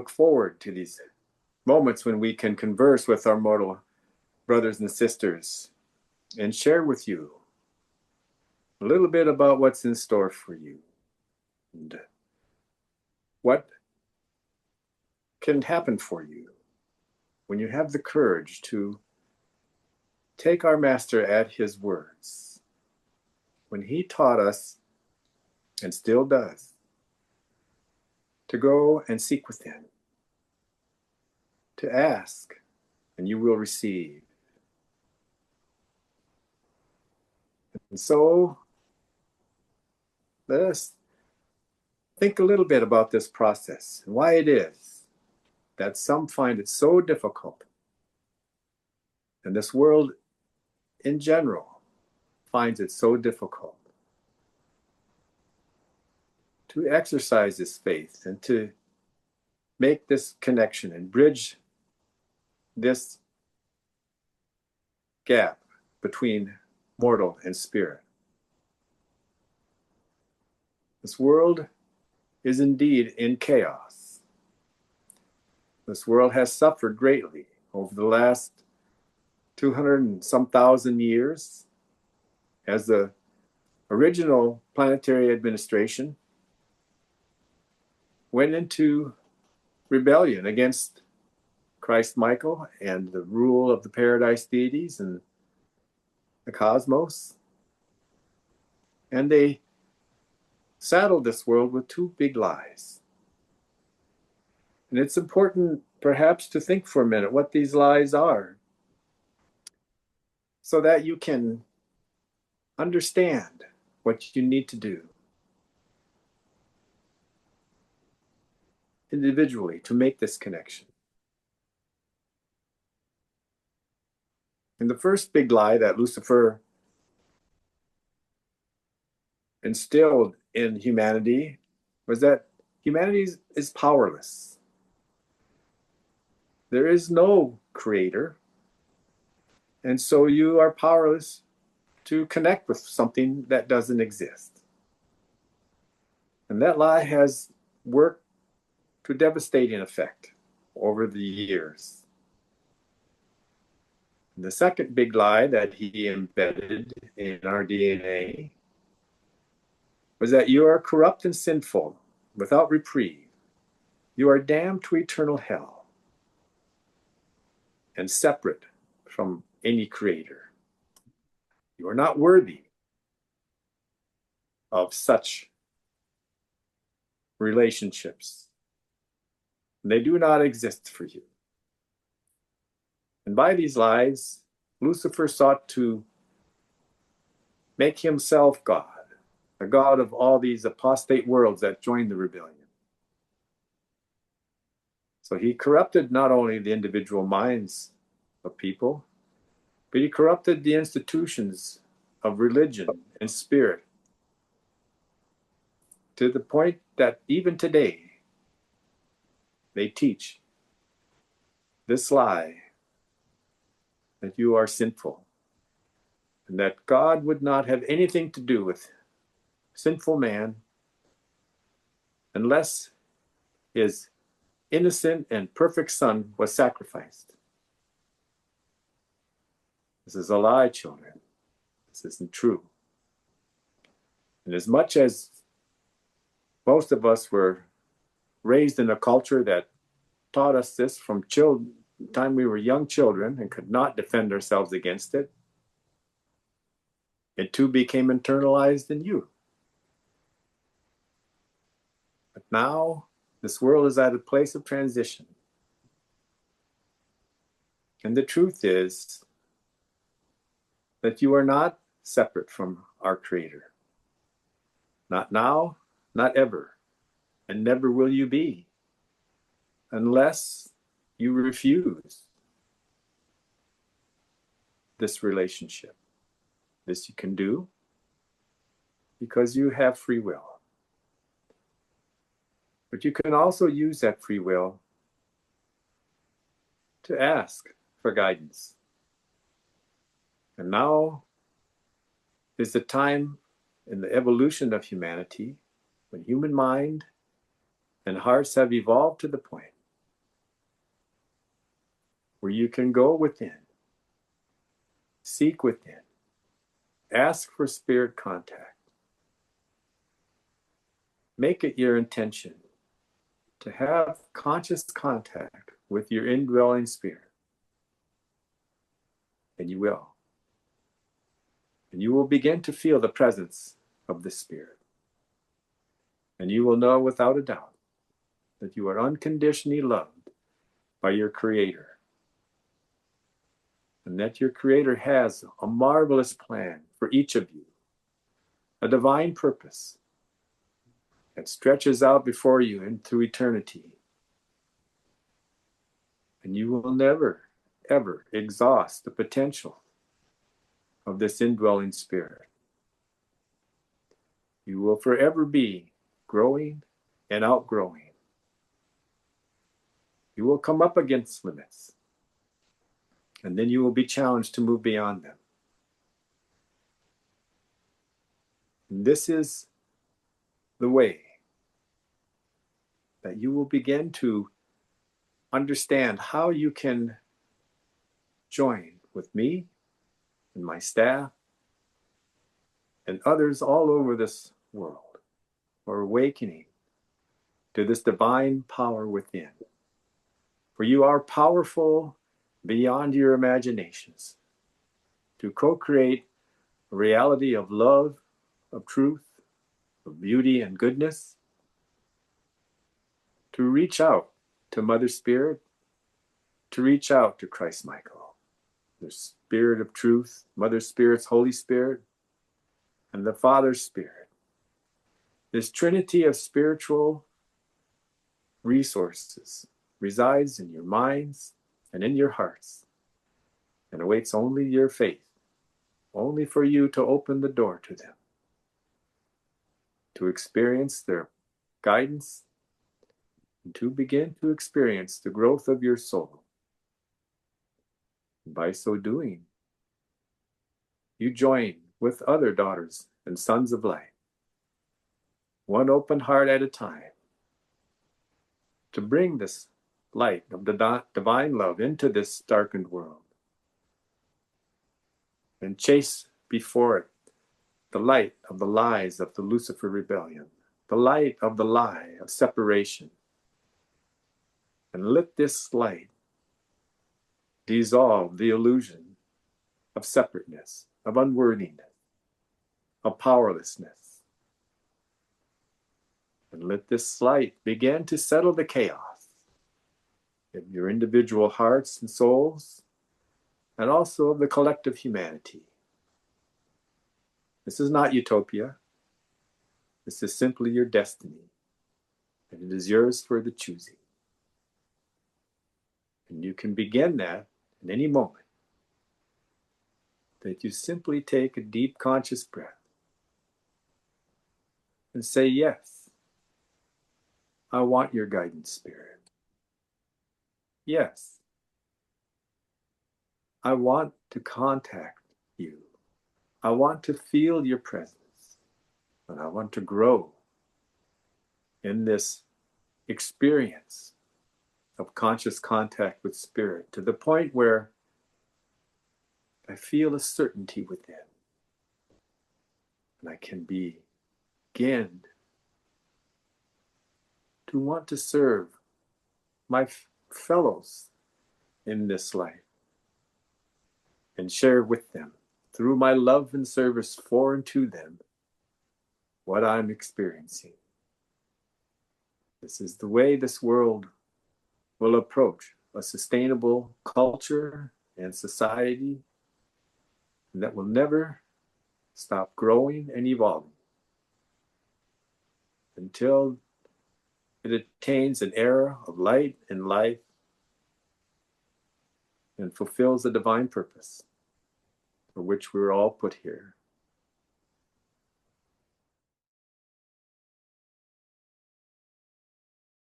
look forward to these moments when we can converse with our mortal brothers and sisters and share with you a little bit about what's in store for you and what can happen for you when you have the courage to take our Master at his words, when he taught us, and still does, to go and seek within, to ask, and you will receive. And so, let us think a little bit about this process and why it is that some find it so difficult, and this world in general finds it so difficult to exercise this faith and to make this connection and bridge this gap between mortal and spirit. This world is indeed in chaos. This world has suffered greatly over the last 200 and some thousand years as the original planetary administration went into rebellion against Christ Michael and the rule of the paradise deities and the cosmos. And they saddled this world with two big lies. And it's important perhaps to think for a minute what these lies are so that you can understand what you need to do individually to make this connection. And the first big lie that Lucifer instilled in humanity was that humanity is powerless. There is no creator, and so you are powerless to connect with something that doesn't exist. And that lie has worked to a devastating effect over the years. And the second big lie that he embedded in our DNA was that you are corrupt and sinful, without reprieve. You are damned to eternal hell and separate from any creator. You are not worthy of such relationships. They do not exist for you. And by these lies, Lucifer sought to make himself God, the God of all these apostate worlds that joined the rebellion. So he corrupted not only the individual minds of people, but he corrupted the institutions of religion and spirit to the point that even today they teach this lie that you are sinful and that God would not have anything to do with sinful man unless his innocent and perfect son was sacrificed. This is a lie, children. This isn't true. And as much as most of us were raised in a culture that taught us this from time we were young children and could not defend ourselves against it, it too became internalized in you. But now this world is at a place of transition. And the truth is that you are not separate from our Creator. Not now, not ever, and never will you be, unless you refuse this relationship. This you can do because you have free will. But you can also use that free will to ask for guidance. And now is the time in the evolution of humanity when human mind and hearts have evolved to the point where you can go within, seek within, ask for spirit contact. Make it your intention to have conscious contact with your indwelling spirit. And you will. And you will begin to feel the presence of the Spirit. And you will know without a doubt that you are unconditionally loved by your Creator. And that your Creator has a marvelous plan for each of you, a divine purpose that stretches out before you into eternity. And you will never, ever exhaust the potential of this indwelling Spirit. You will forever be growing and outgrowing. You will come up against limits, and then you will be challenged to move beyond them. And this is the way that you will begin to understand how you can join with me and my staff and others all over this world who are awakening to this divine power within. For you are powerful beyond your imaginations to co-create a reality of love, of truth, of beauty and goodness, to reach out to Mother Spirit, to reach out to Christ Michael, the Spirit of truth, Mother Spirit's Holy Spirit, and the Father Spirit. This trinity of spiritual resources resides in your minds and in your hearts and awaits only your faith, only for you to open the door to them, to experience their guidance, and to begin to experience the growth of your soul. And by so doing, you join with other daughters and sons of light, one open heart at a time, to bring this light of the divine love into this darkened world and chase before it the light of the lies of the Lucifer rebellion, the light of the lie of separation. And let this light dissolve the illusion of separateness, of unworthiness, of powerlessness. And let this light begin to settle the chaos in your individual hearts and souls, and also of the collective humanity. This is not utopia. This is simply your destiny, and it is yours for the choosing. And you can begin that in any moment, that you simply take a deep conscious breath and say, yes, I want your guidance, Spirit. Yes, I want to contact you. I want to feel your presence, and I want to grow in this experience of conscious contact with Spirit to the point where I feel a certainty within, and I can begin to want to serve my fellows in this life and share with them, through my love and service for and to them, what I'm experiencing. This is the way this world will approach a sustainable culture and society that will never stop growing and evolving until it attains an era of light and life and fulfills the divine purpose for which we were all put here.